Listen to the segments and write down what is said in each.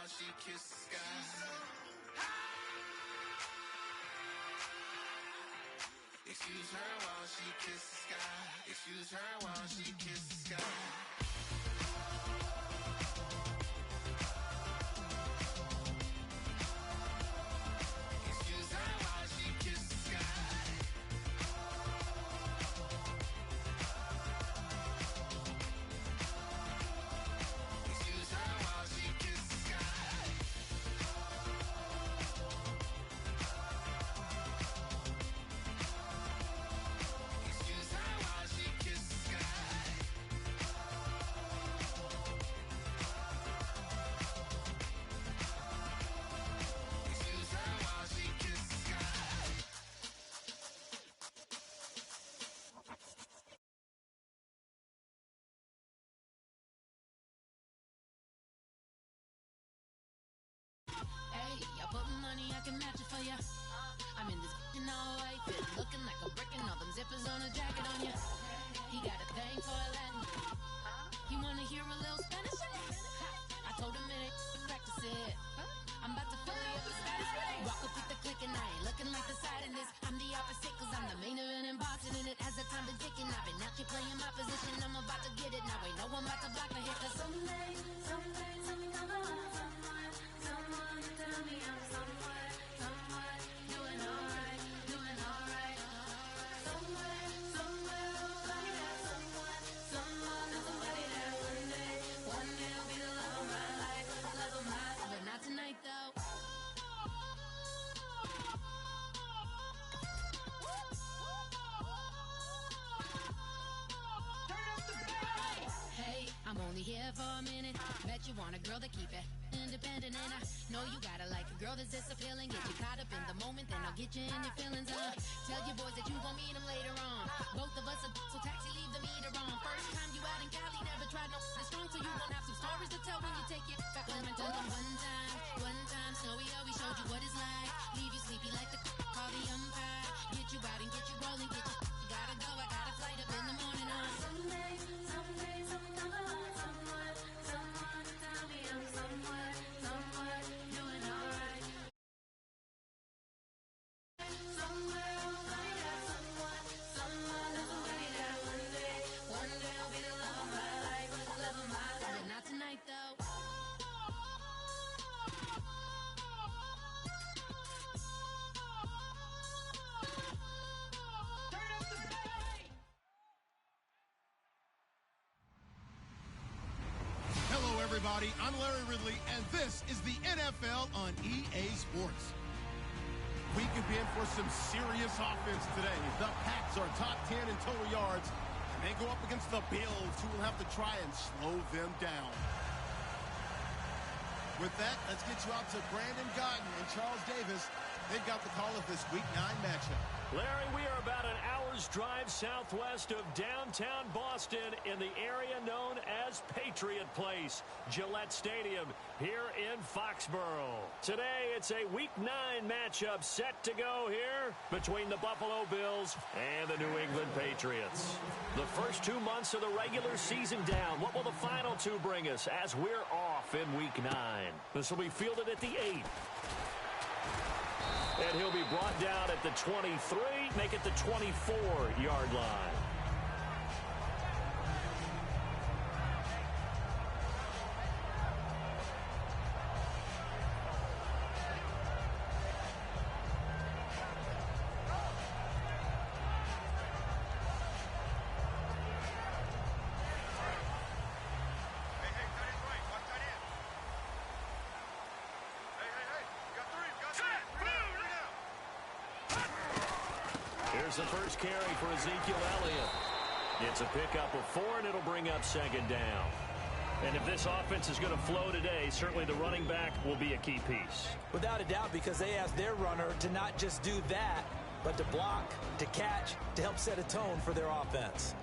she kisses the sky. Excuse her while she kisses the sky. Excuse her while she kisses the sky. Excuse her while she kisses the sky. Excuse her while she kisses the sky. Excuse her while she kisses the sky. Excuse her while she kisses the sky. Hey, I put money, I can match it for ya. I'm in this all white fit, looking like a brick and all them zippers on a jacket on ya. He got a thing for Latin. He wanna hear a little Spanish? I told him it ain't practice it. I'm about to fill you up with status. Walk up with the click and I ain't looking like the side in this. I'm the opposite cause I'm the main event in boxing and it has the time been ticking. I've been out here playing my position, I'm about to get it. Now ain't no one about to block the hit cause someday something come along. Someone tell me I'm somewhere doing alright. Somewhere, somebody that someone and somebody that one day will be the love of my life, but not tonight though. Hey, I'm only here for a minute. Bet you want a girl to keep it independent, and I know you gotta like a girl that's this appealing. Get you caught up in the moment, then I'll get you in your feelings. Tell your boys that you gon' meet them later on. Both of us are so taxi, leave the meter on. First time you out in Cali, never tried no strong, so you gon' have some stories to tell when you take it back home and tell them one time, Snowy always showed you what it's like. Leave you sleepy like the call the umpire. Get you out and get you rolling, get you gotta go. I got a flight up in the morning on someday, something come along. Someone tell me I'm somewhere doing alright. Somewhere somebody that someone and somebody that one day will be the love of my life, but not tonight though. Hello, everybody. I'm Larry Ridley, and this is the NFL on EA Sports. We could be in for some serious offense today. The Pats are top 10 in total yards, and they go up against the Bills, who will have to try and slow them down. With that, let's get you out to Brandon Gotton and Charles Davis. They've got the call of this Week 9 matchup. Larry, we are about an hour's drive southwest of downtown Boston in the area known as Patriot Place, Gillette Stadium, here in Foxborough. Today, it's a Week 9 matchup set to go here between the Buffalo Bills and the New England Patriots. The first 2 months of the regular season down. What will the final two bring us as we're off in Week 9? This will be fielded at the 8. And he'll be brought down at the 23, make it the 24-yard line. Here's the first carry for Ezekiel Elliott. It's a pickup of 4, and it'll bring up second down. And if this offense is going to flow today, certainly the running back will be a key piece. Without a doubt, because they asked their runner to not just do that, but to block, to catch, to help set a tone for their offense.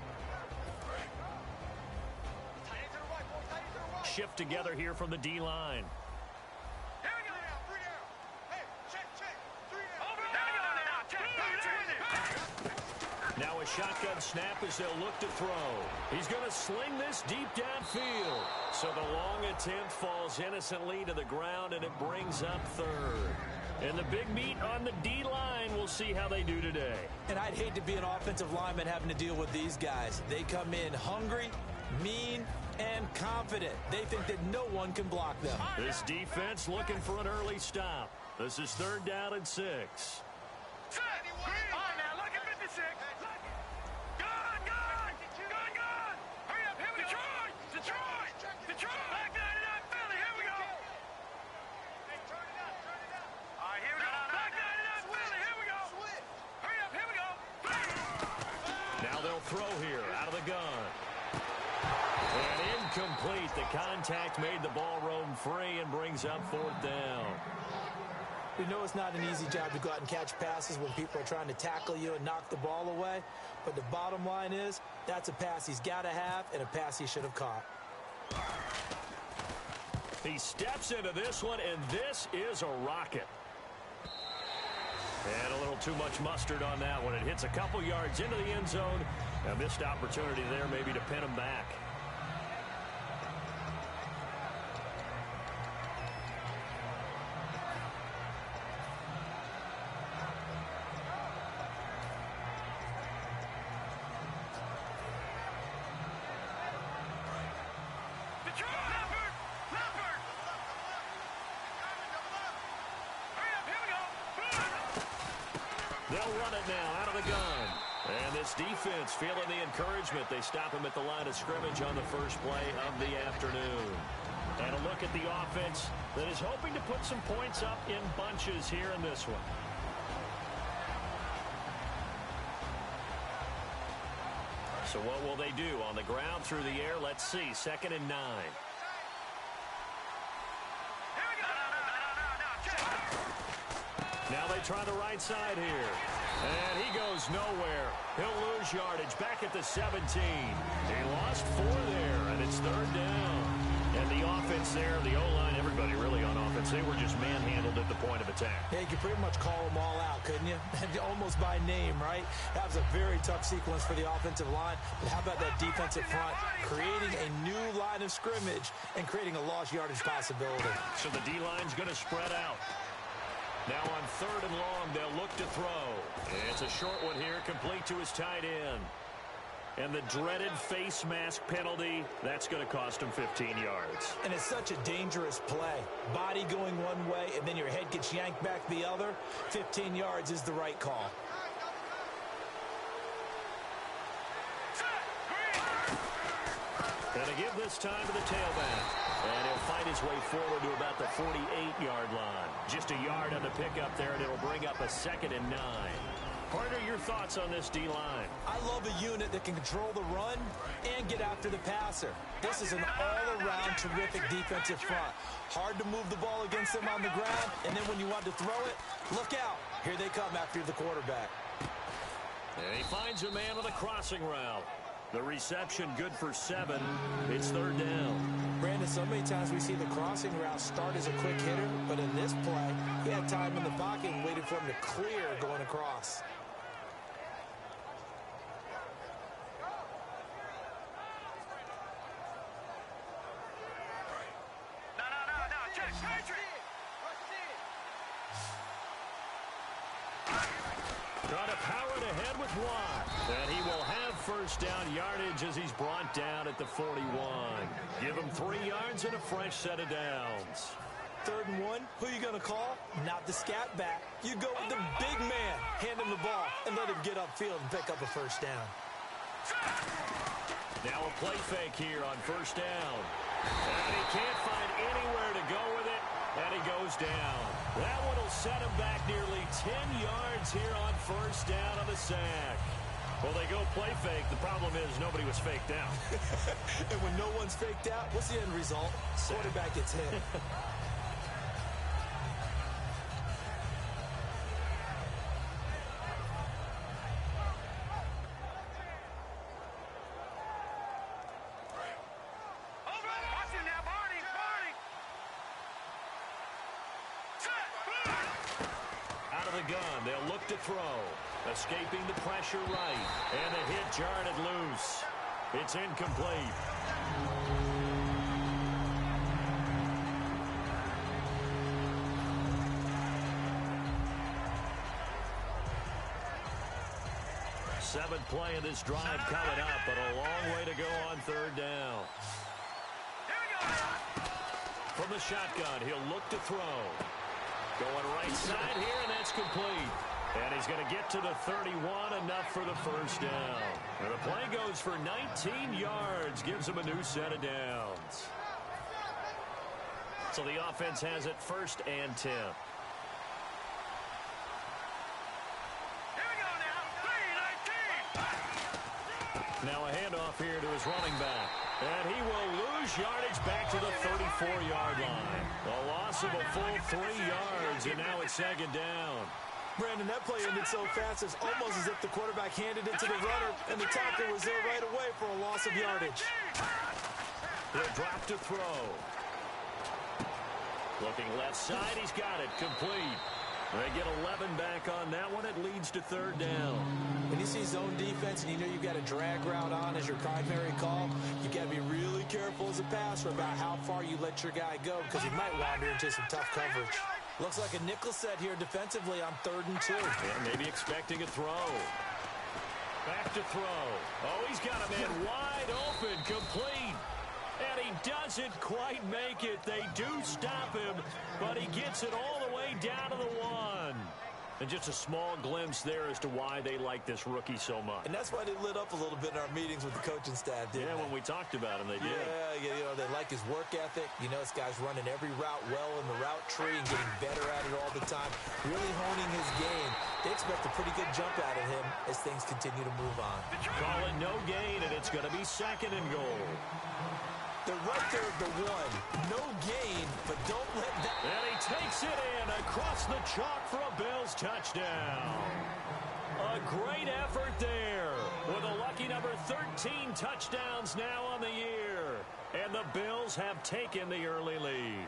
Shift together here from the D-line. Now a a shotgun snap as they'll look to throw. He's going to sling this deep downfield. So the long attempt falls innocently to the ground, and it brings up third. And the big meat on the D-line, we'll see how they do today. And I'd hate to be an offensive lineman having to deal with these guys. They come in hungry, mean, and confident. They think that no one can block them. This defense looking for an early stop. This is 3rd down and 6. All right, now, look at 56. Gun! Hurry up, here we go. Detroit! Back 99 Philly, here we go. Hey, turn it up. All right, here we go. Back 99 Philly, here we go. Hurry up, here we go. Now they'll throw here out of the gun. And incomplete. The contact made the ball roam free and brings up 4th down. We know it's not an easy job to go out and catch passes when people are trying to tackle you and knock the ball away. But the bottom line is, that's a pass he's got to have and a pass he should have caught. He steps into this one, and this is a rocket. And a little too much mustard on that one. It hits a couple yards into the end zone. A missed opportunity there maybe to pin him back. They'll run it now out of the gun. And this defense feeling the encouragement. They stop him at the line of scrimmage on the first play of the afternoon. And a look at the offense that is hoping to put some points up in bunches here in this one. So what will they do? On the ground, through the air, let's see. 2nd and 9. Now they try the right side here. And he goes nowhere. He'll lose yardage back at the 17. He lost 4 there, and it's 3rd down. And the offense there, the O-line, everybody really on offense, they were just manhandled at the point of attack. Yeah, you could pretty much call them all out, couldn't you? Almost by name, right? That was a very tough sequence for the offensive line. But how about that defensive front creating a new line of scrimmage and creating a lost yardage possibility? So the D-line's going to spread out. Now on 3rd and long, they'll look to throw. It's a short one here, complete to his tight end. And the dreaded face mask penalty, that's going to cost him 15 yards. And it's such a dangerous play. Body going one way, and then your head gets yanked back the other. 15 yards is the right call. And they give this time to the tailback. And he'll fight his way forward to about the 48-yard line. Just a yard on the pickup there, and it'll bring up a 2nd and 9. Partner, your thoughts on this D-line? I love a unit that can control the run and get after the passer. This is an all-around terrific defensive front. Hard to move the ball against them on the ground, and then when you want to throw it, look out. Here they come after the quarterback. And he finds a man with a crossing route. The reception good for 7. It's 3rd down. Brandon, so many times we see the crossing route start as a quick hitter, but in this play, he had time in the pocket and waited for him to clear going across. Trying to power it ahead with Watt. And he will have 1st down yardage as he's brought down at the 41. Give him 3 yards and a fresh set of downs. 3rd and 1, who are you going to call? Not the scat back. You go with the big man. Hand him the ball and let him get upfield and pick up a 1st down. Now a play fake here on 1st down. And he can't find anywhere to go with it. And he goes down. That one will set him back nearly 10 yards here on 1st down on the sack. Well, they go play fake. The problem is nobody was faked out. And when no one's faked out, what's the end result? Quarterback gets hit. Out of the gun, they'll look to throw. Escaping the pressure right. And the hit jarred it loose. It's incomplete. Seventh play of this drive coming up, but a long way to go on third down. From the shotgun, he'll look to throw. Going right side here, and that's complete. And he's going to get to the 31, enough for the first down. And the play goes for 19 yards, gives him a new set of downs. So the offense has it 1st and 10. Now a handoff here to his running back. And he will lose yardage back to the 34-yard line. A loss of a full 3 yards, and now it's 2nd down. Brandon, that play ended so fast, it's almost as if the quarterback handed it to the runner, and the tackle was there right away for a loss of yardage. He'll drop to throw. Looking left side, he's got it, complete. They get 11 back on that one. It leads to 3rd down. When you see zone defense and you know you've got a drag route on as your primary call, you got to be really careful as a passer about how far you let your guy go because he might wander into some tough coverage. Looks like a nickel set here defensively on 3rd and 2. Yeah, maybe expecting a throw. Back to throw. Oh, he's got a man wide open, complete. And he doesn't quite make it. They do stop him, but he gets it all the way down to the 1. And just a small glimpse there as to why they like this rookie so much. And that's why they lit up a little bit in our meetings with the coaching staff, didn't they? When we talked about him, they did. Yeah, you know, they like his work ethic. You know, this guy's running every route well in the route tree and getting better at it all the time. Really honing his game. They expect a pretty good jump out of him as things continue to move on. Call it no gain, and it's going to be 2nd and goal. They're right there at the 1. No gain, but don't let that... And he takes it in across the chalk for a Bills touchdown. A great effort there with a lucky number 13 touchdowns now on the year. And the Bills have taken the early lead.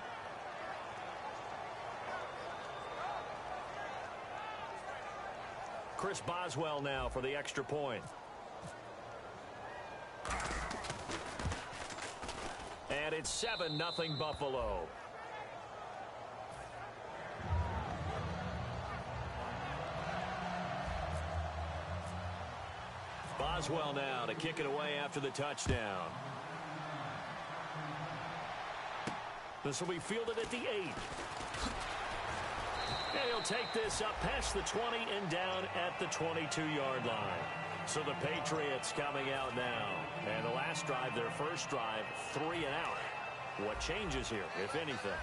Chris Boswell now for the extra point. And it's 7-0 Buffalo. Boswell now to kick it away after the touchdown. This will be fielded at the 8. And he'll take this up past the 20 and down at the 22-yard line. So the Patriots coming out now. And the last drive, their first drive, 3 and out. What changes here, if anything?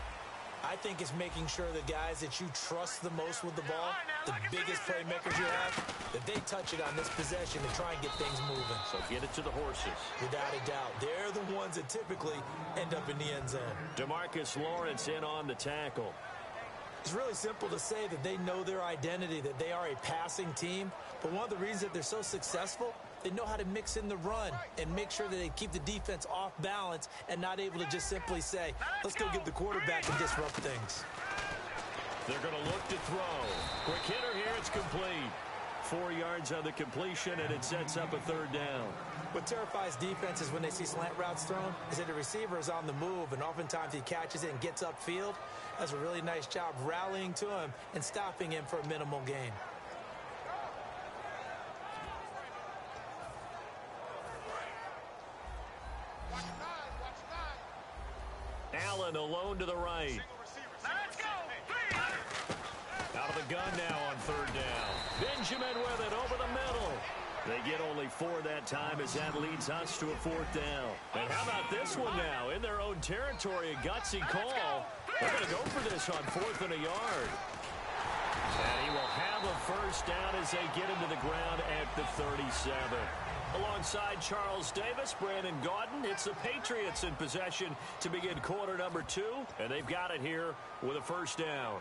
I think it's making sure the guys that you trust the most with the ball, the biggest playmakers you have, that they touch it on this possession and try and get things moving. So get it to the horses. Without a doubt. They're the ones that typically end up in the end zone. DeMarcus Lawrence in on the tackle. It's really simple to say that they know their identity, that they are a passing team. But one of the reasons that they're so successful, they know how to mix in the run and make sure that they keep the defense off balance and not able to just simply say, let's go get the quarterback and disrupt things. They're going to look to throw. Quick hitter here, it's complete. 4 yards on the completion, and it sets up a 3rd down. What terrifies defenses when they see slant routes thrown is that the receiver is on the move, and oftentimes he catches it and gets upfield. Does a really nice job rallying to him and stopping him for a minimal gain. Allen alone to the right. Let's go. Out of the gun now on 3rd down. Benjamin with it over the middle. They get only 4 that time as that leads us to a 4th down. And how about this one now? In their own territory, a gutsy call. They're going to go for this on 4th and a yard. And he will have a first down as they get into the ground at the 37. Alongside Charles Davis, Brandon Gaudin, it's the Patriots in possession to begin quarter number 2. And they've got it here with a first down.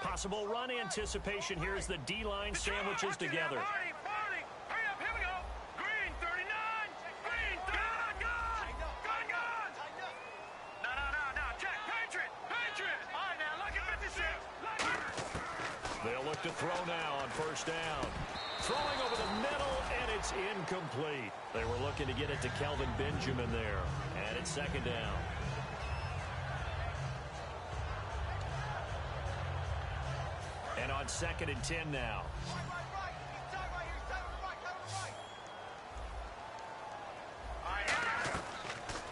Possible run anticipation here as the D-line sandwiches together. Hurry up, here we go. Green, 39. Green, look to throw now on first down. Throwing over the middle, and it's incomplete. They were looking to get it to Kelvin Benjamin there. And it's second down. And on 2nd and 10 now.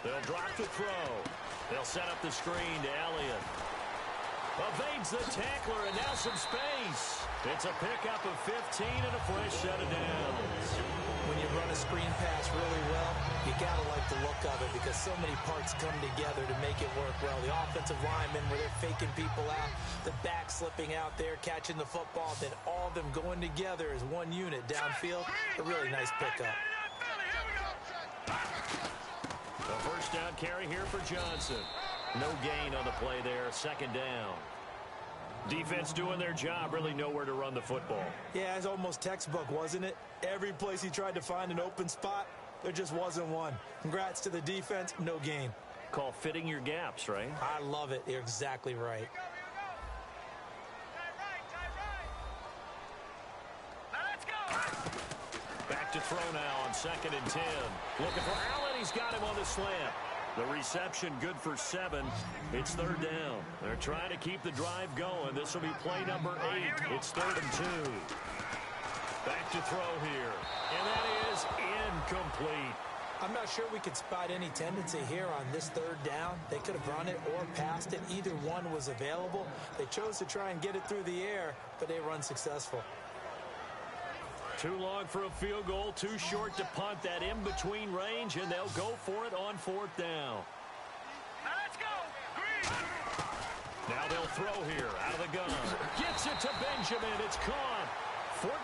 They'll drop the throw. They'll set up the screen to Elliott. Evades the tackler, and now some space. It's a pickup of 15 and a fresh set of downs. When you run a screen pass really well, you got to like the look of it because so many parts come together to make it work well. The offensive linemen, where they're faking people out, the back slipping out there, catching the football, then all of them going together as one unit downfield. A really nice pickup. A first down carry here for Johnson. No gain on the play there, second down. Defense doing their job, really nowhere to run the football. Yeah, it's almost textbook, wasn't it? Every place he tried to find an open spot, there just wasn't one. Congrats to the defense, no gain. Call fitting your gaps, right? I love it. You're exactly right. Back to throw now on 2nd and 10. Looking for Allen. He's got him on the slant. The reception good for 7. It's third down. They're trying to keep the drive going. This will be play number 8. It's 3rd and 2. Back to throw here. And that is incomplete. I'm not sure we could spot any tendency here on this third down. They could have run it or passed it. Either one was available. They chose to try and get it through the air, but they were unsuccessful. Too long for a field goal, too short to punt. That in-between range, and they'll go for it on 4th down. Let's go! Green! Now they'll throw here out of the gun. Gets it to Benjamin. It's caught.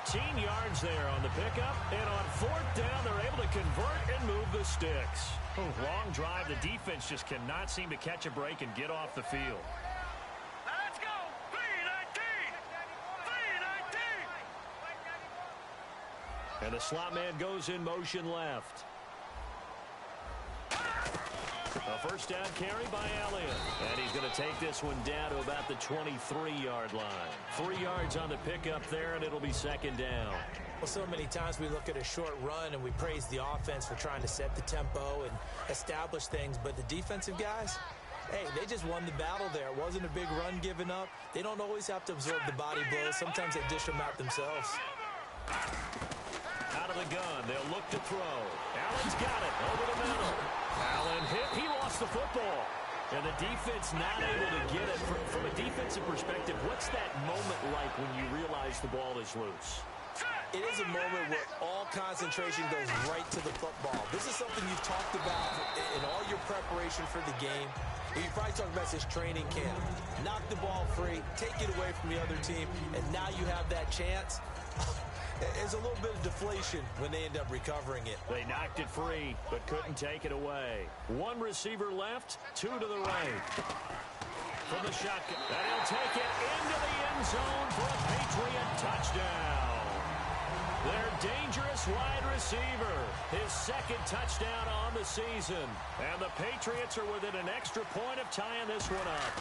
14 yards there on the pickup. And on 4th down, they're able to convert and move the sticks. Long drive. The defense just cannot seem to catch a break and get off the field. Let's go! 3-19! 3-19! And the slot man goes in motion left. A first down carry by Elliott. And he's going to take this one down to about the 23-yard line. 3 yards on the pickup there, and it'll be second down. Well, so many times we look at a short run and we praise the offense for trying to set the tempo and establish things. But the defensive guys, hey, they just won the battle there. It wasn't a big run given up. They don't always have to absorb the body blows. Sometimes they dish them out themselves. Out of the gun, they'll look to throw. Allen's got it over the middle. Allen hit. He lost the football. And the defense not able to get it. From a defensive perspective, what's that moment like when you realize the ball is loose? It is a moment where all concentration goes right to the football. This is something you've talked about in all your preparation for the game. You probably talked about this training camp. Knock the ball free, take it away from the other team, and now you have that chance. There's a little bit of deflation when they end up recovering it. They knocked it free, but couldn't take it away. One receiver left, 2 to the right. From the shotgun, and he'll take it into the end zone for a Patriot touchdown. Their dangerous wide receiver, his second touchdown on the season. And the Patriots are within an extra point of tying this one up.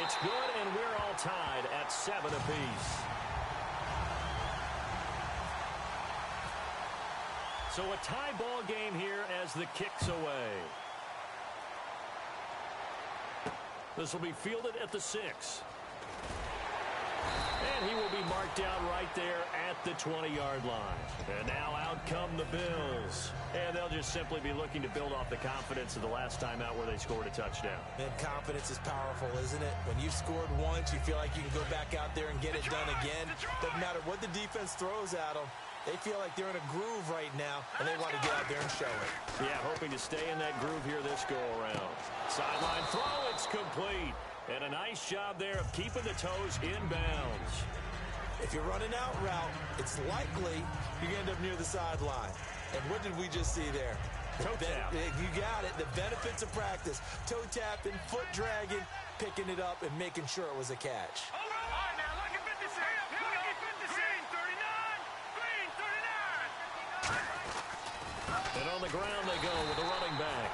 It's good, and we're all tied at 7 apiece. So a tie ball game here as the kick's away. This will be fielded at the 6. And he will be marked down right there at the 20-yard line. And now out come the Bills. And they'll just simply be looking to build off the confidence of the last time out where they scored a touchdown. And confidence is powerful, isn't it? When you've scored once, you feel like you can go back out there and get it done again. Doesn't matter what the defense throws at them. They feel like they're in a groove right now, and they want to get out there and show it. Yeah, hoping to stay in that groove here this go-around. Sideline throw, it's complete. And a nice job there of keeping the toes in bounds. If you're running out route, it's likely you're going to end up near the sideline. And what did we just see there? Toe tap. You got it. The benefits of practice. Toe tapping, foot dragging, picking it up, and making sure it was a catch. All right, now look at 56. Here we go. 56. Green 39. Green 39. And on the ground they go with the running back.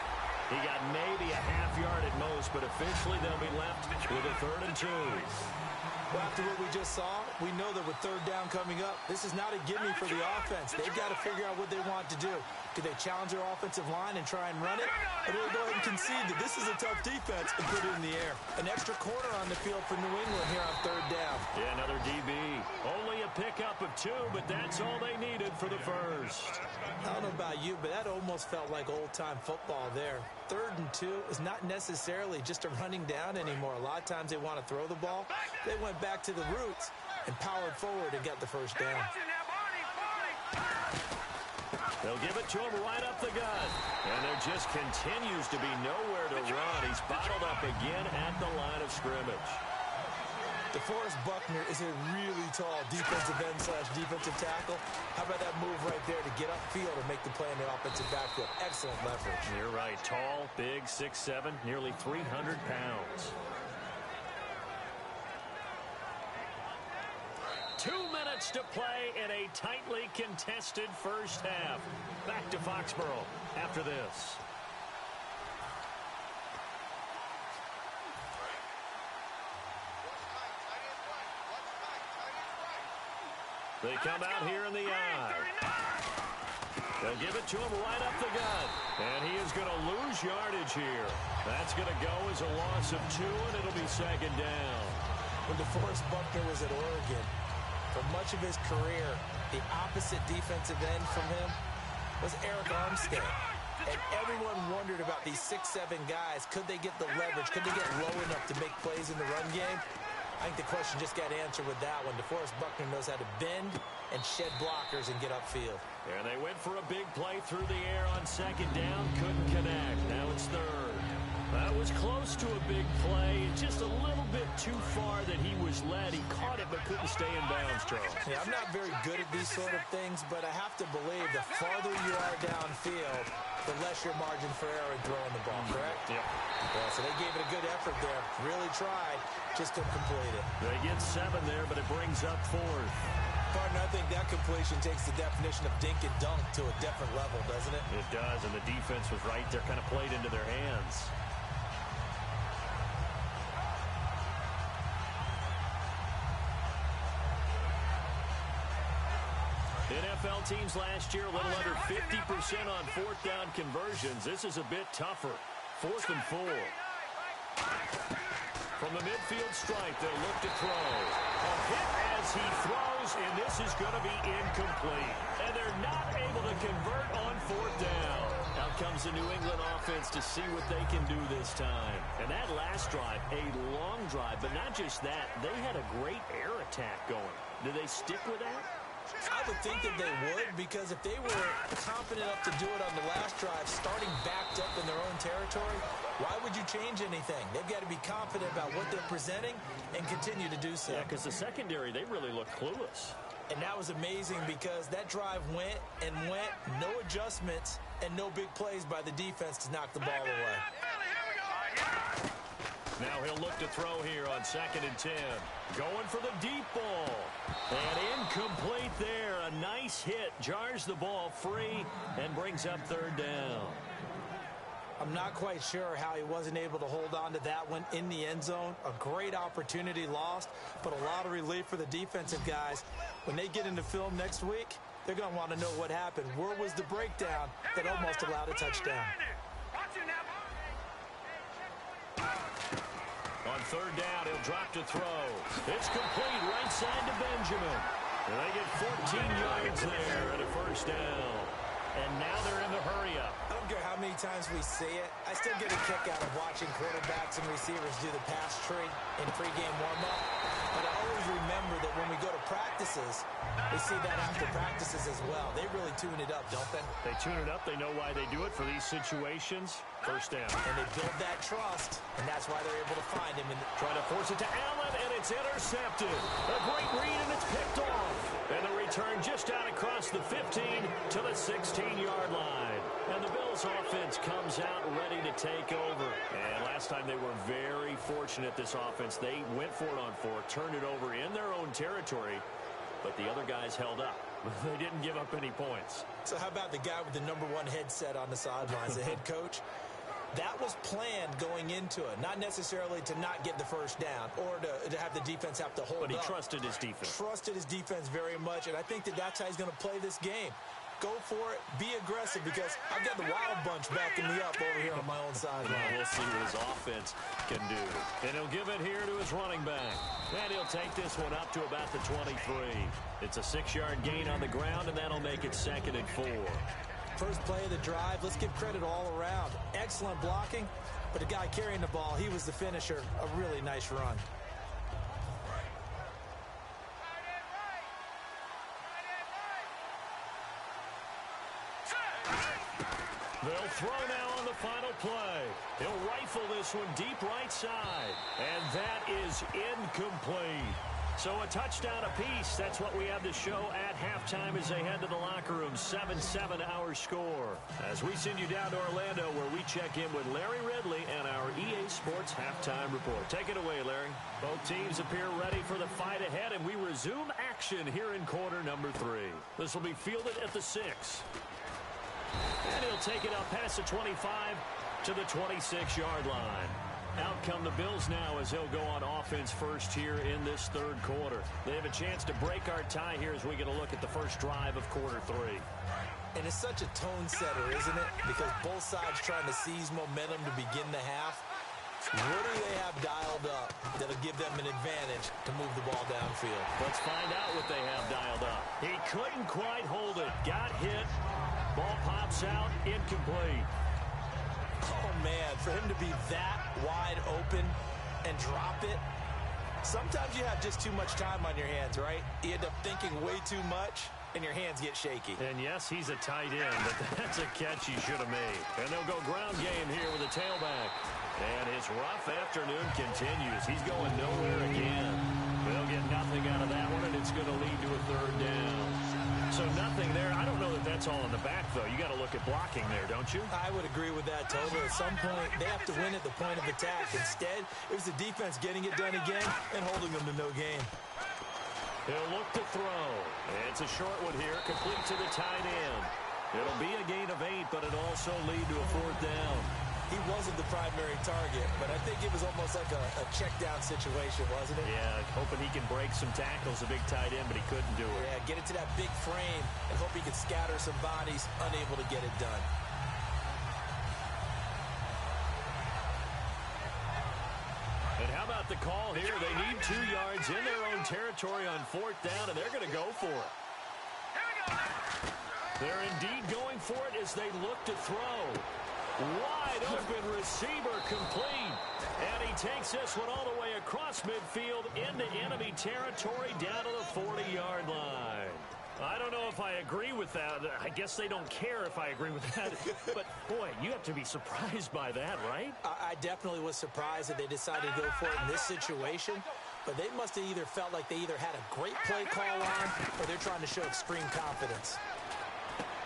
He got maybe a half yard at most, but officially they'll be left with a 3rd and 2. Well, after what we just saw, we know that with 3rd down coming up, this is not a gimme for the offense. They've got to figure out what they want to do. Do they challenge their offensive line and try and run it? Or do they go ahead and concede that this is a tough defense and put it in the air? An extra corner on the field for New England here on 3rd down. Yeah, another DB. Only a pickup of 2, but that's all they needed for the first. I don't know about you, but that almost felt like old-time football there. 3rd and 2 is not necessarily just a running down anymore. A lot of times they want to throw the ball. They went back to the roots and powered forward and got the first down. They'll give it to him right up the gut. And there just continues to be nowhere to run. He's bottled up again at the line of scrimmage. DeForest Buckner is a really tall defensive end / defensive tackle. How about that move right there to get upfield and make the play in the offensive backfield? Excellent leverage. You're right. Tall, big, 6'7", nearly 300 pounds. 2 minutes to play in a tightly contested first half. Back to Foxborough after this. They come out here in the eye. They'll give it to him right up the gut. And he is going to lose yardage here. That's going to go as a loss of 2, and it'll be 2nd down. When DeForest Buckner was at Oregon, for much of his career, the opposite defensive end from him was Eric Armstead. And everyone wondered about these 6'7" guys. Could they get the leverage? Could they get low enough to make plays in the run game? I think the question just got answered with that one. DeForest Buckner knows how to bend and shed blockers and get upfield. And they went for a big play through the air on 2nd down. Couldn't connect. Now it's 3rd. That was close to a big play. Just a little bit too far that he was led. He caught it but couldn't stay in bounds, Charles. Yeah, I'm not very good at these sort of things, but I have to believe the farther you are downfield, the less your margin for error in throwing the ball, correct? Yep. Yeah, so they gave it a good effort there. Really tried. Just couldn't complete it. They get 7 there, but it brings up 4th. Partner, I think that completion takes the definition of dink and dunk to a different level, doesn't it? It does, and the defense was right there, kind of played into their hands. NFL teams last year a little under 50% on 4th down conversions. This is a bit tougher. 4th and 4. From the midfield stripe, they'll look to throw. A hit as he throws, and this is going to be incomplete. And they're not able to convert on 4th down. Out comes the New England offense to see what they can do this time. And that last drive, a long drive, but not just that. They had a great air attack going. Do they stick with that? I would think that they would, because if they were confident enough to do it on the last drive, starting backed up in their own territory, why would you change anything? They've got to be confident about what they're presenting and continue to do so. Yeah, because the secondary, they really look clueless. And that was amazing because that drive went and went, no adjustments, and no big plays by the defense to knock the ball away. Now he'll look to throw here on 2nd and 10. Going for the deep ball. And incomplete there. A nice hit. Jars the ball free and brings up 3rd down. I'm not quite sure how he wasn't able to hold on to that one in the end zone. A great opportunity lost, but a lot of relief for the defensive guys. When they get into film next week, they're going to want to know what happened. Where was the breakdown that almost allowed a touchdown? On 3rd down, he'll drop to throw. It's complete right side to Benjamin. And they get 14 yards there and a 1st down. And now they're in the hurry-up. I don't care how many times we see it. I still get a kick out of watching quarterbacks and receivers do the pass tree in pregame warm-up. But I always remember that when we go to practices, we see that after practices as well. They really tune it up, don't they? They tune it up. They know why they do it for these situations. 1st down. And they build that trust, and that's why they're able to find him. Trying to force it to Allen, and it's intercepted. A great read, and it's picked off. And the return just out across the 15 to the 16-yard line. And the Bills offense comes out ready to take over. And last time they were very fortunate, this offense. They went for it on 4, turned it over in their own territory, but the other guys held up. They didn't give up any points. So how about the guy with the #1 headset on the sidelines, the head coach? That was planned going into it, not necessarily to not get the first down or to have the defense have to hold up. But he trusted his defense. Trusted his defense very much, and I think that's how he's going to play this game. Go for it. Be aggressive, because I've got the Wild Bunch backing me up over here on my own sideline. Well, we'll see what his offense can do. And he'll give it here to his running back. And he'll take this one up to about the 23. It's a 6-yard gain on the ground, and that'll make it 2nd and 4. First play of the drive, let's give credit all around. Excellent blocking, but the guy carrying the ball, he was the finisher. A really nice run. They'll throw now on the final play. He'll rifle this one deep right side. And that is incomplete. So a touchdown apiece. That's what we have to show at halftime as they head to the locker room. 7-7 our score. As we send you down to Orlando, where we check in with Larry Ridley and our EA Sports halftime report. Take it away, Larry. Both teams appear ready for the fight ahead, and we resume action here in quarter number 3. This will be fielded at the 6. And he'll take it up past the 25 to the 26-yard line. Out come the Bills now as they'll go on offense first here in this third quarter. They have a chance to break our tie here as we get a look at the first drive of quarter 3. And it's such a tone setter, isn't it? Because both sides trying to seize momentum to begin the half. What do they have dialed up that'll give them an advantage to move the ball downfield? Let's find out what they have dialed up. He couldn't quite hold it. Got hit. Ball pops out. Incomplete. Oh, man, for him to be that wide open and drop it. Sometimes you have just too much time on your hands, right? You end up thinking way too much, and your hands get shaky. And yes, he's a tight end, but that's a catch he should have made. And they'll go ground game here with a tailback. And his rough afternoon continues. He's going nowhere again. They'll get nothing out of that one, and it's going to lead to a third down. So nothing there. I don't know that that's all in the back, though. You got to look at blocking there, don't you? I would agree with that totally. At some point, they have to win at the point of attack. Instead, it was the defense getting it done again and holding them to no gain. He'll look to throw. It's a short one here, complete to the tight end. It'll be a gain of 8, but it'll also lead to a fourth down. He wasn't the primary target, but I think it was almost like a check-down situation, wasn't it? Yeah, hoping he can break some tackles, a big tight end, but he couldn't do it. Yeah, get it to that big frame and hope he could scatter some bodies, unable to get it done. And how about the call here? They need 2 yards in their own territory on fourth down, and they're going to go for it. They're indeed going for it as they look to throw. Wide open receiver complete. And he takes this one all the way across midfield into enemy territory down to the 40-yard line. I don't know if I agree with that. I guess they don't care if I agree with that. But, boy, you have to be surprised by that, right? I definitely was surprised that they decided to go for it in this situation. But they must have either felt like they either had a great play call on or they're trying to show extreme confidence.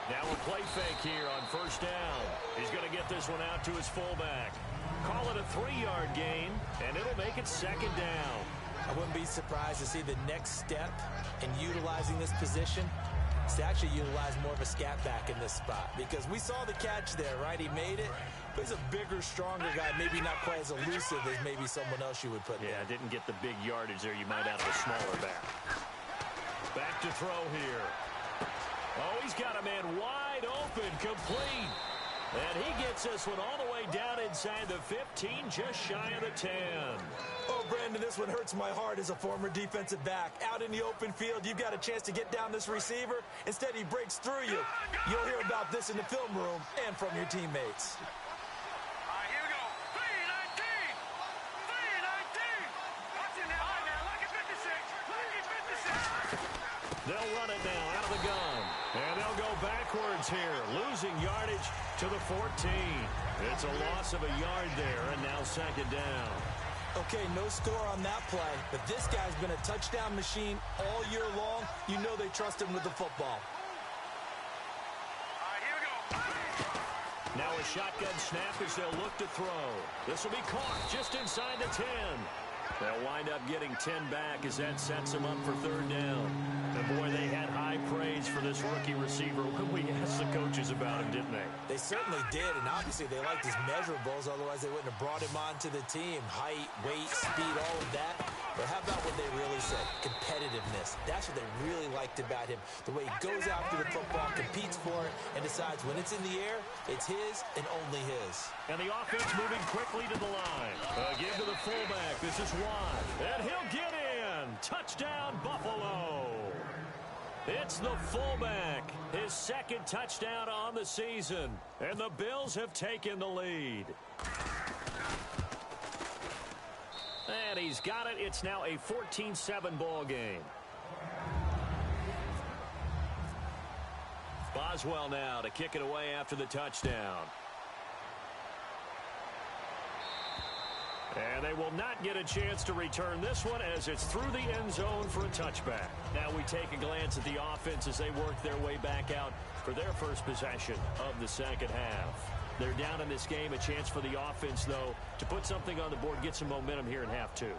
Now a play fake here on first down. He's going to get this one out to his fullback. Call it a 3-yard gain, and it'll make it second down. I wouldn't be surprised to see the next step in utilizing this position is to actually utilize more of a scat back in this spot. Because we saw the catch there, right? He made it. But he's a bigger, stronger guy, maybe not quite as elusive as maybe someone else you would put there. Yeah, didn't get the big yardage there you might out of a smaller back. Back to throw here. Oh, he's got a man wide open, complete. And he gets this one all the way down inside the 15, just shy of the 10. Oh, Brandon, this one hurts my heart as a former defensive back. Out in the open field, you've got a chance to get down this receiver. Instead, he breaks through you. You'll hear about this in the film room and from your teammates. All right, here we go. 3-19. 3-19. Watch it now. All right, now, lucky 56. Lucky 56. They'll run it now out of the gun. And they'll go backwards here, losing yardage to the 14. It's a loss of a yard there, and now second down. Okay, no score on that play, but this guy's been a touchdown machine all year long. You know they trust him with the football. All right, here we go. Now a shotgun snap as they'll look to throw. This will be caught just inside the 10. They'll wind up getting 10 back as that sets them up for third down. And boy, they had high praise for this rookie receiver when we asked the coaches about him, didn't they? They certainly did, and obviously they liked his measurables, otherwise they wouldn't have brought him onto the team. Height, weight, speed, all of that. But how about what they really said? Competitiveness. That's what they really liked about him. The way he goes after the football, competes for it, and decides when it's in the air, it's his and only his. And the offense moving quickly to the line. Again to the fullback. This is Watt. And he'll get in. Touchdown, Buffalo. It's the fullback. His second touchdown on the season. And the Bills have taken the lead. And he's got it. It's now a 14-7 ball game. Boswell now to kick it away after the touchdown. And they will not get a chance to return this one as it's through the end zone for a touchback. Now we take a glance at the offense as they work their way back out for their first possession of the second half. They're down in this game. A chance for the offense, though, to put something on the board, get some momentum here in half two.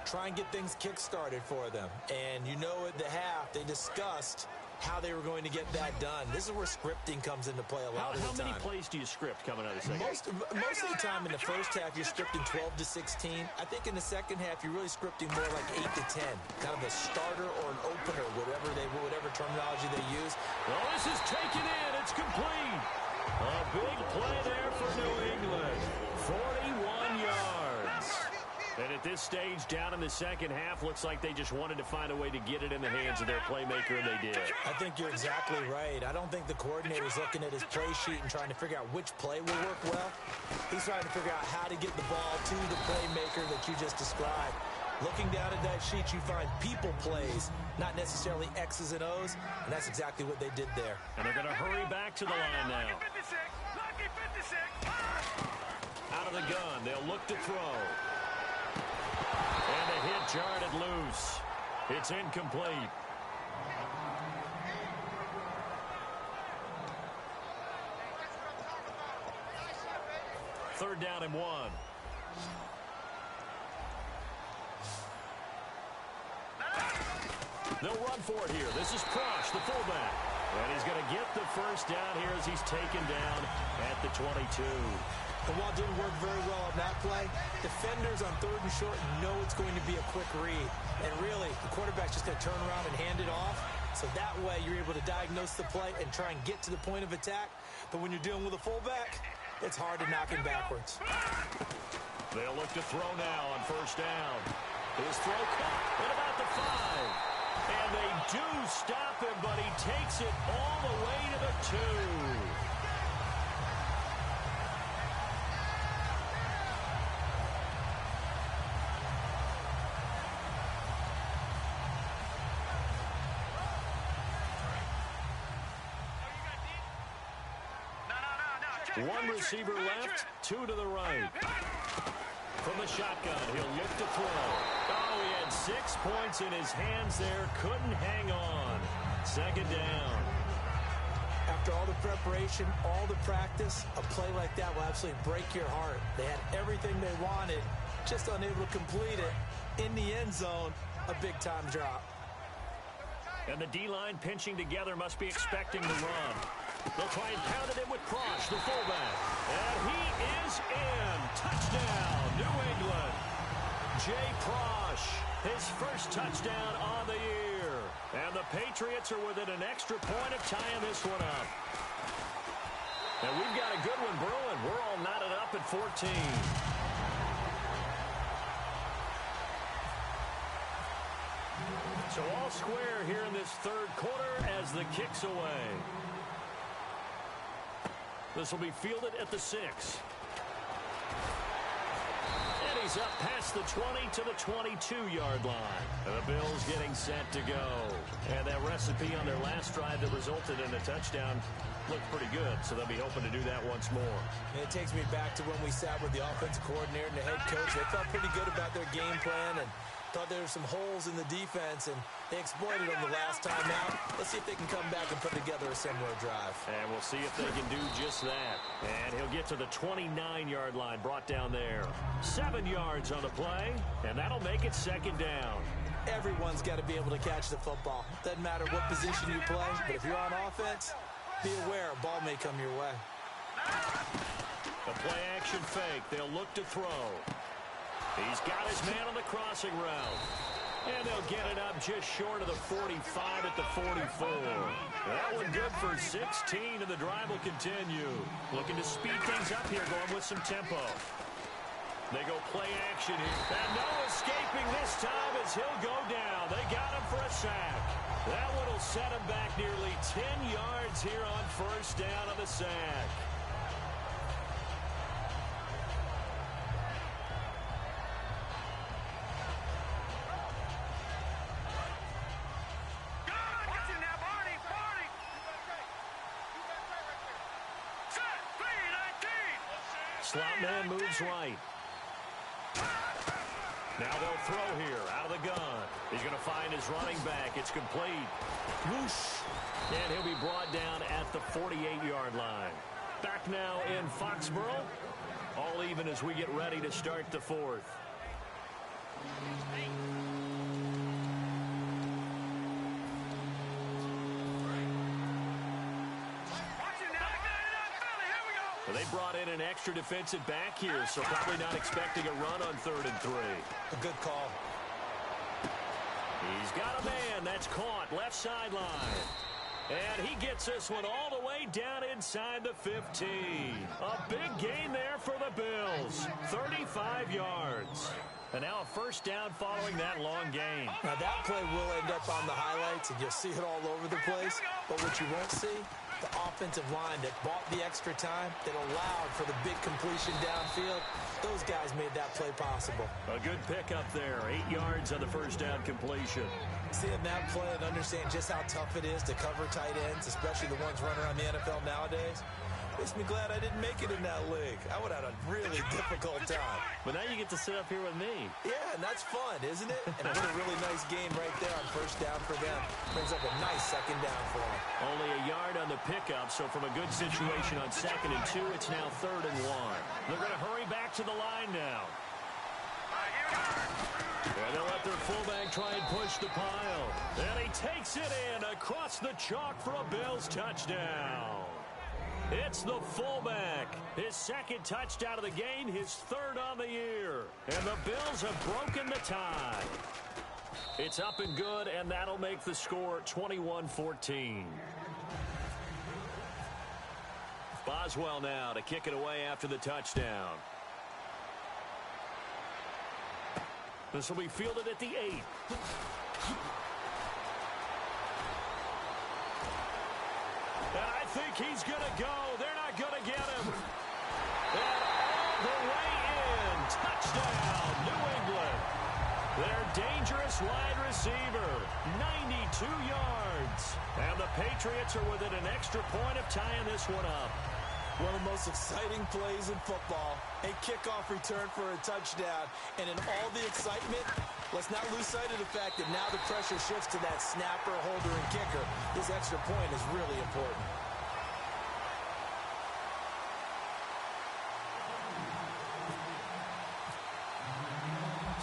Try and get things kick-started for them. And you know at the half, they discussed how they were going to get that done. This is where scripting comes into play a lot of the time. How many plays do you script coming out of the second? Most of the time in the first half, you're scripting 12 to 16. I think in the second half, you're really scripting more like 8 to 10. Kind of a starter or an opener, whatever terminology they use. Well, this is taken in. It's complete. A big play there for New England. 41 yards. And at this stage, down in the second half, looks like they just wanted to find a way to get it in the hands of their playmaker, and they did. I think you're exactly right. I don't think the coordinator's looking at his play sheet and trying to figure out which play will work well. He's trying to figure out how to get the ball to the playmaker that you just described. Looking down at that sheet, you find people plays, not necessarily X's and O's, and that's exactly what they did there. And they're going to hurry back to the line now. Out of the gun, they'll look to throw. And a hit jarred it loose. It's incomplete. Third down and 1. They'll run for it here. This is Prosh, the fullback. And he's going to get the first down here as he's taken down at the 22. The ball didn't work very well on that play. Defenders on third and short know it's going to be a quick read. And really, the quarterback's just going to turn around and hand it off. So that way, you're able to diagnose the play and try and get to the point of attack. But when you're dealing with a fullback, it's hard to knock him backwards. They'll look to throw now on first down. His throw caught at about the 5. And they do stop him, but he takes it all the way to the 2. One receiver left, 2 to the right. From the shotgun, he'll look to throw. Oh, he had 6 points in his hands there. Couldn't hang on. Second down. After all the preparation, all the practice, a play like that will absolutely break your heart. They had everything they wanted, just unable to complete it. In the end zone, a big-time drop. And the D-line pinching together must be expecting the run. They'll try and pound it in with Prosh, the fullback. And he is in. Touchdown, New England. Jay Prosh, his first touchdown on the year. And the Patriots are within an extra point of tying this one up. And we've got a good one brewing. We're all knotted up at 14. So all square here in this third quarter as the kick's away. This will be fielded at the 6. And he's up past the 20 to the 22-yard line. And the Bills getting set to go. And that recipe on their last drive that resulted in a touchdown looked pretty good, so they'll be hoping to do that once more. And it takes me back to when we sat with the offensive coordinator and the head coach. They felt pretty good about their game plan and thought there were some holes in the defense, and They exploited them the last time out. Let's see if they can come back and put together a similar drive. And we'll see if they can do just that. And he'll get to the 29-yard line, brought down there. 7 yards on the play, and that'll make it second down. Everyone's got to be able to catch the football. Doesn't matter what position you play, but if you're on offense, be aware a ball may come your way. The play-action fake. They'll look to throw. He's got his man on the crossing route. And they'll get it up just short of the 45 at the 44. That one good for 16, and the drive will continue. Looking to speed things up here, going with some tempo. They go play action here. And no escaping this time as he'll go down. They got him for a sack. That one will set him back nearly 10 yards here on first down on the sack. Slot man moves right. Now they'll throw here out of the gun. He's going to find his running back. It's complete. Whoosh. And he'll be brought down at the 48-yard line. Back now in Foxborough. All even as we get ready to start the fourth. They brought in an extra defensive back here, so probably not expecting a run on 3rd and 3. A good call. He's got a man that's caught left sideline. And he gets this one all the way down inside the 15. A big gain there for the Bills. 35 yards. And now a first down following that long gain. Now that play will end up on the highlights, and you'll see it all over the place. But what you won't see, the offensive line that bought the extra time, that allowed for the big completion downfield, those guys made that play possible. A good pickup there. 8 yards on the first down completion. Seeing that play and understand just how tough it is to cover tight ends, especially the ones running around the NFL nowadays, makes me glad I didn't make it in that league. I would have had a really difficult time. But now you get to sit up here with me. Yeah, and that's fun, isn't it? And what a really nice game right there on first down for them. Brings up a nice second down for them. Only a yard on the pickup, so from a good situation on 2nd and 2, it's now 3rd and 1. They're going to hurry back to the line now. And they'll let their fullback try and push the pile. And he takes it in across the chalk for a Bills touchdown. It's the fullback. His 2nd touchdown of the game, his 3rd on the year. And the Bills have broken the tie. It's up and good, and that'll make the score 21-14. Boswell now to kick it away after the touchdown. This will be fielded at the 8. And I think he's going to go. They're not going to get him. And all the way in. Touchdown, New England. Their dangerous wide receiver. 92 yards. And the Patriots are within an extra point of tying this one up. One of the most exciting plays in football. A kickoff return for a touchdown. And in all the excitement, let's not lose sight of the fact that now the pressure shifts to that snapper, holder, and kicker. This extra point is really important.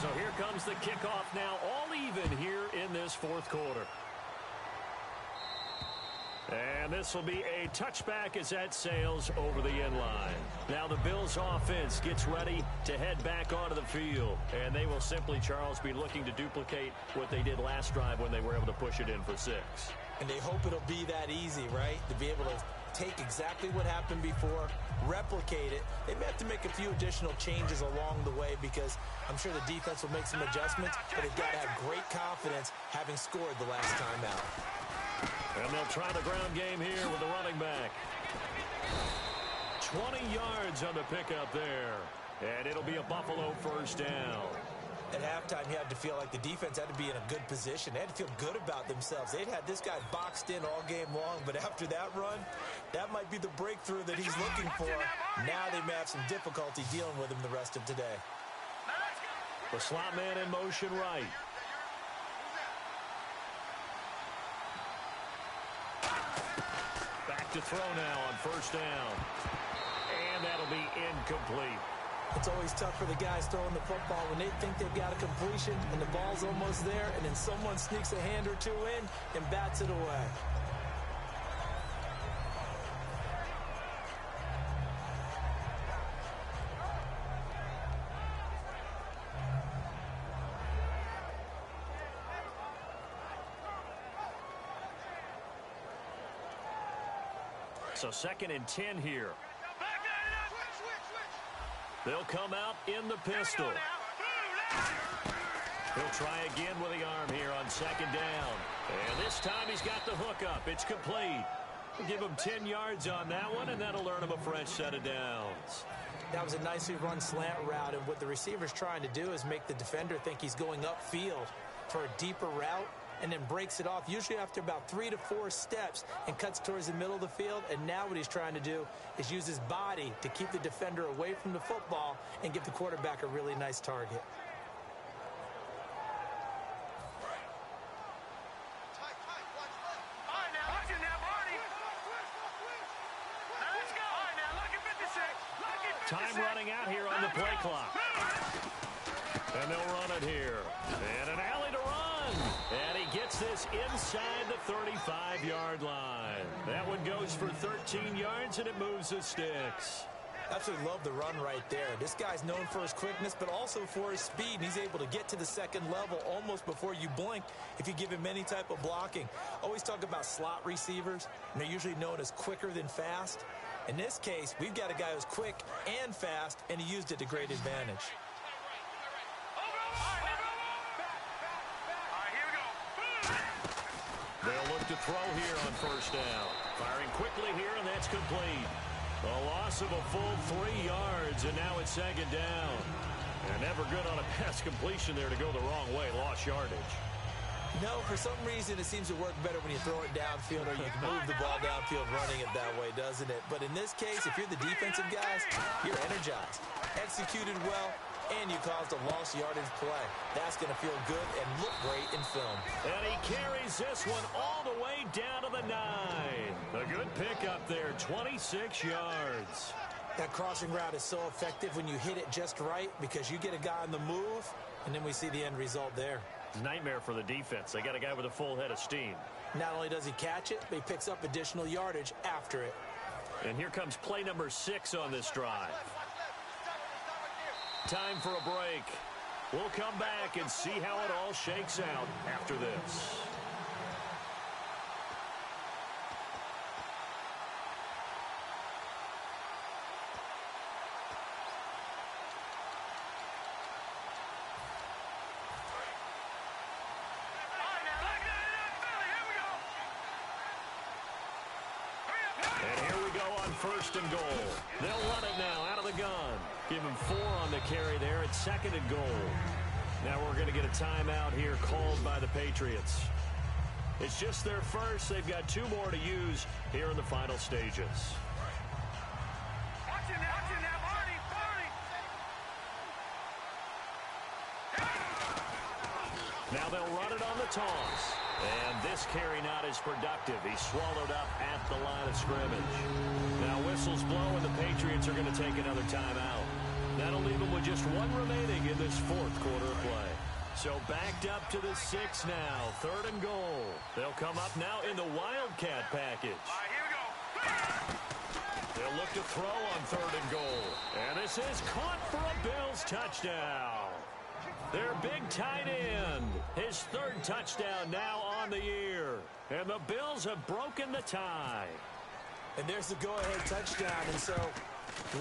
So here comes the kickoff now, all even here in this 4th quarter. And this will be a touchback as that sails over the end line. Now the Bills offense gets ready to head back onto the field. And they will simply, Charles, be looking to duplicate what they did last drive when they were able to push it in for 6. And they hope it'll be that easy, right? To be able to take exactly what happened before, replicate it. They may have to make a few additional changes along the way because I'm sure the defense will make some adjustments, but they've got to have great confidence having scored the last time out. And they'll try the ground game here with the running back. 20 yards on the pickup there. And it'll be a Buffalo first down. At halftime, you had to feel like the defense had to be in a good position. They had to feel good about themselves. They'd had this guy boxed in all game long, but after that run, that might be the breakthrough that he's looking for. Now they may have some difficulty dealing with him the rest of today. The slot man in motion right. look to throw now on first down. And that'll be incomplete. It's always tough for the guys throwing the football when they think they've got a completion and the ball's almost there, and then someone sneaks a hand or two in and bats it away. So 2nd and 10 here. They'll come out in the pistol. He'll try again with the arm here on 2nd down. And this time he's got the hook up. It's complete. We'll give him 10 yards on that one, and that'll earn him a fresh set of downs. That was a nicely run slant route, and what the receiver's trying to do is make the defender think he's going upfield for a deeper route, and then breaks it off, usually after about 3 to 4 steps, and cuts towards the middle of the field. And now what he's trying to do is use his body to keep the defender away from the football and give the quarterback a really nice target. Time running out here on the play clock. And they'll run it here. And an alley to run. And he gets this inside the 35-yard line. That one goes for 13 yards, and it moves the sticks. Absolutely love the run right there. This guy's known for his quickness, but also for his speed. And he's able to get to the second level almost before you blink if you give him any type of blocking. Always talk about slot receivers, and they're usually known as quicker than fast. In this case, we've got a guy who's quick and fast, and he used it to great advantage. They'll look to throw here on first down. Firing quickly here, and that's complete. A loss of a full 3 yards, and now it's 2nd down. And never good on a pass completion there to go the wrong way. Lost yardage. No, for some reason it seems to work better when you throw it downfield or you can move the ball downfield running it that way, doesn't it? But in this case, if you're the defensive guys, you're energized. Executed well, and you caused a lost yardage play. That's going to feel good and look great in film. And he carries this one all the way down to the 9. A good pickup there, 26 yards. That crossing route is so effective when you hit it just right because you get a guy on the move, and then we see the end result there. Nightmare for the defense. They got a guy with a full head of steam. Not only does he catch it, but he picks up additional yardage after it. And here comes play number 6 on this drive. Time for a break. We'll come back and see how it all shakes out after this. First and goal. They'll run it now out of the gun. Give him 4 on the carry there at 2nd and goal. Now we're going to get a timeout here called by the Patriots. It's just their first. They've got 2 more to use here in the final stages. Now they'll run it on the toss. And this carry not as productive. He's swallowed up at the line of scrimmage. Now whistles blow, and the Patriots are going to take another timeout. That'll leave them with just 1 remaining in this 4th quarter of play. So backed up to the 6 now. 3rd and goal. They'll come up now in the Wildcat package. Here we go. They'll look to throw on 3rd and goal. And this is caught for a Bills touchdown. Their big tight end. His 3rd touchdown now on the year. And the Bills have broken the tie. And there's the go-ahead touchdown. And so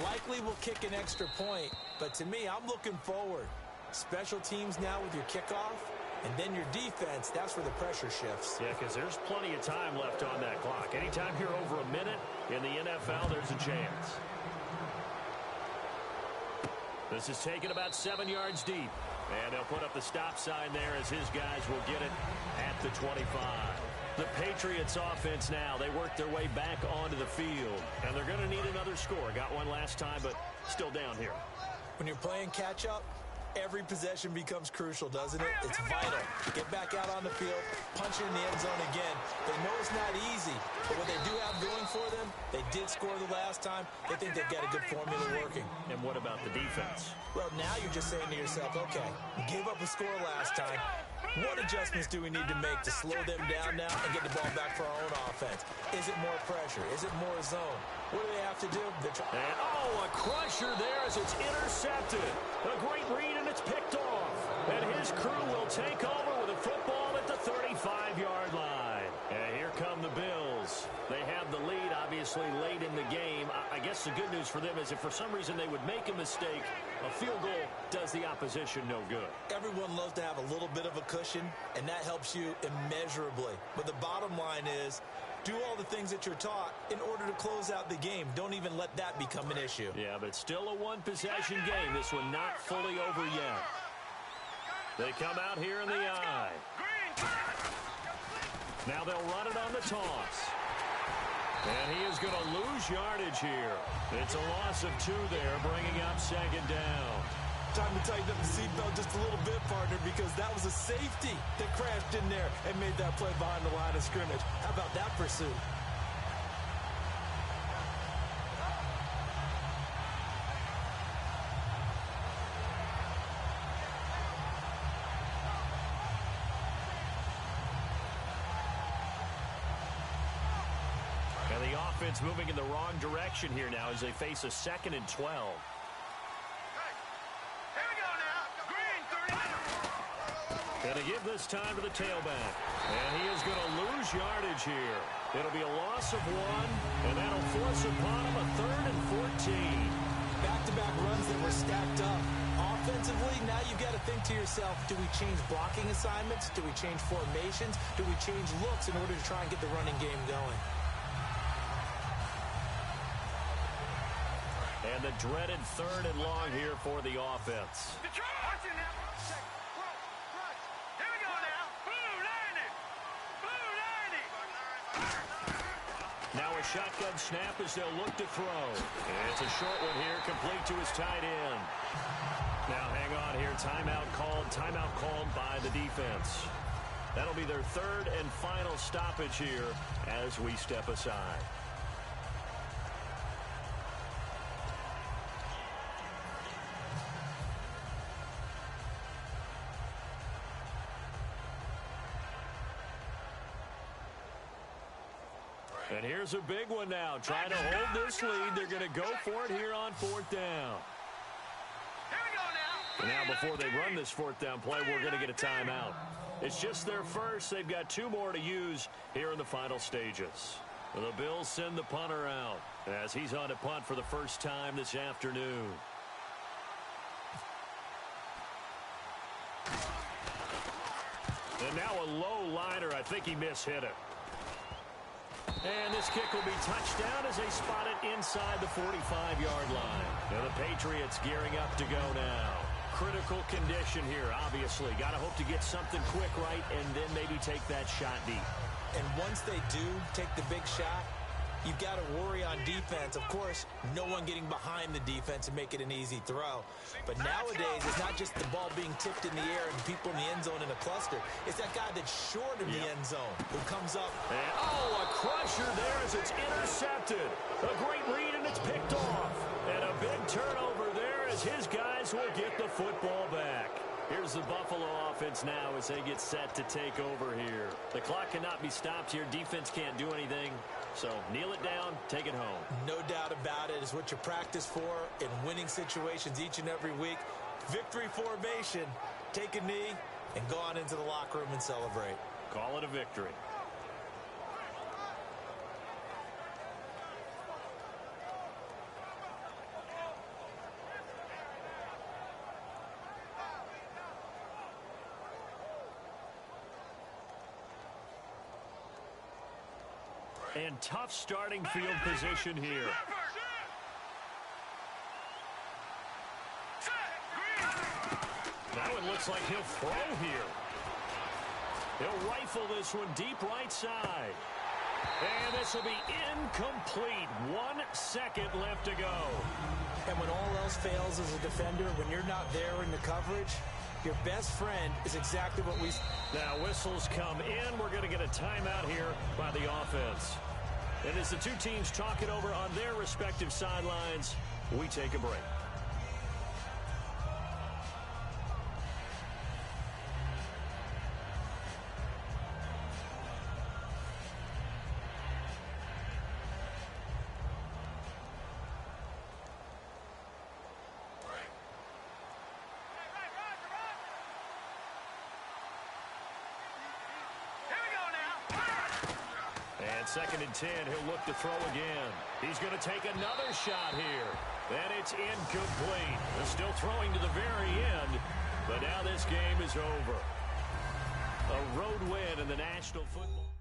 likely will kick an extra point. But to me, I'm looking forward. Special teams now with your kickoff. And then your defense, that's where the pressure shifts. Yeah, because there's plenty of time left on that clock. Anytime you're over a minute in the NFL, there's a chance. This is taken about 7 yards deep. And they'll put up the stop sign there as his guys will get it at the 25. The Patriots offense now, they work their way back onto the field. And they're going to need another score. Got one last time, but still down here. When you're playing catch-up, Every possession becomes crucial, doesn't it? It's vital. Get back out on the field, punch it in the end zone again. They know it's not easy, but what they do have going for them, they did score the last time. They think they've got a good formula working. And what about the defense? Well, now you're just saying to yourself, okay, gave up a score last time. What adjustments do we need to make to slow them down now and get the ball back for our own offense? Is it more pressure? Is it more zone? What do they have to do? And, a crusher there as it's intercepted. A great read, and it's picked off. And his crew will take over with a football at the 35-yard line. And here come the Bills. They have the lead, obviously, late in the game. I guess the good news for them is if for some reason they would make a mistake, a field goal does the opposition no good. Everyone loves to have a little bit of a cushion, and that helps you immeasurably. But the bottom line is, do all the things that you're taught in order to close out the game. Don't even let that become an issue. Yeah, but it's still a one-possession game. This one not fully over yet. They come out here in the eye. Now they'll run it on the toss. And he is going to lose yardage here. It's a loss of 2 there, bringing up second down. Time to tighten up the seatbelt just a little bit, partner, because that was a safety that crashed in there and made that play behind the line of scrimmage. How about that pursuit? And the offense moving in the wrong direction here now as they face a 2nd and 12. Going to give this time to the tailback. And he is going to lose yardage here. It'll be a loss of 1, and that'll force upon him a 3rd and 14. Back-to-back runs that were stacked up. Offensively, now you've got to think to yourself, do we change blocking assignments? Do we change formations? Do we change looks in order to try and get the running game going? And the dreaded 3rd and long here for the offense. Now a shotgun snap as they'll look to throw. And it's a short one here, complete to his tight end. Now hang on here, timeout called by the defense. That'll be their 3rd and final stoppage here as we step aside. And here's a big one now. Trying to hold this lead. They're going to go for it here on 4th down. And now before they run this 4th down play, we're going to get a timeout. It's just their first. They've got 2 more to use here in the final stages. The Bills send the punter out as he's on to punt for the first time this afternoon. And now a low liner. I think he mishit it. And this kick will be touched down as they spot it inside the 45-yard line. Now the Patriots gearing up to go now. Critical condition here, obviously. Got to hope to get something quick right and then maybe take that shot deep. And once they do take the big shot, you've got to worry on defense. Of course, no one getting behind the defense and make it an easy throw. But nowadays, it's not just the ball being tipped in the air and people in the end zone in a cluster. It's that guy that's short of the end zone who comes up. And, a crusher there as it's intercepted. A great read, and it's picked off. And a big turnover there as his guys will get the football back. Here's the Buffalo offense now as they get set to take over here. The clock cannot be stopped here. Defense can't do anything. So kneel it down, take it home. No doubt about it. It's what you practice for in winning situations each and every week. Victory formation. Take a knee and go on into the locker room and celebrate. Call it a victory. And tough starting field position here. Now it looks like he'll throw here. He'll rifle this one deep right side. And this will be incomplete. 1 second left to go. And when all else fails as a defender, when you're not there in the coverage, your best friend is exactly what we... Now whistles come in. We're going to get a timeout here by the offense. And as the two teams talk it over on their respective sidelines, we take a break. Second and 10, he'll look to throw again. He's going to take another shot here. And it's incomplete. They're still throwing to the very end, but now this game is over. A road win in the National Football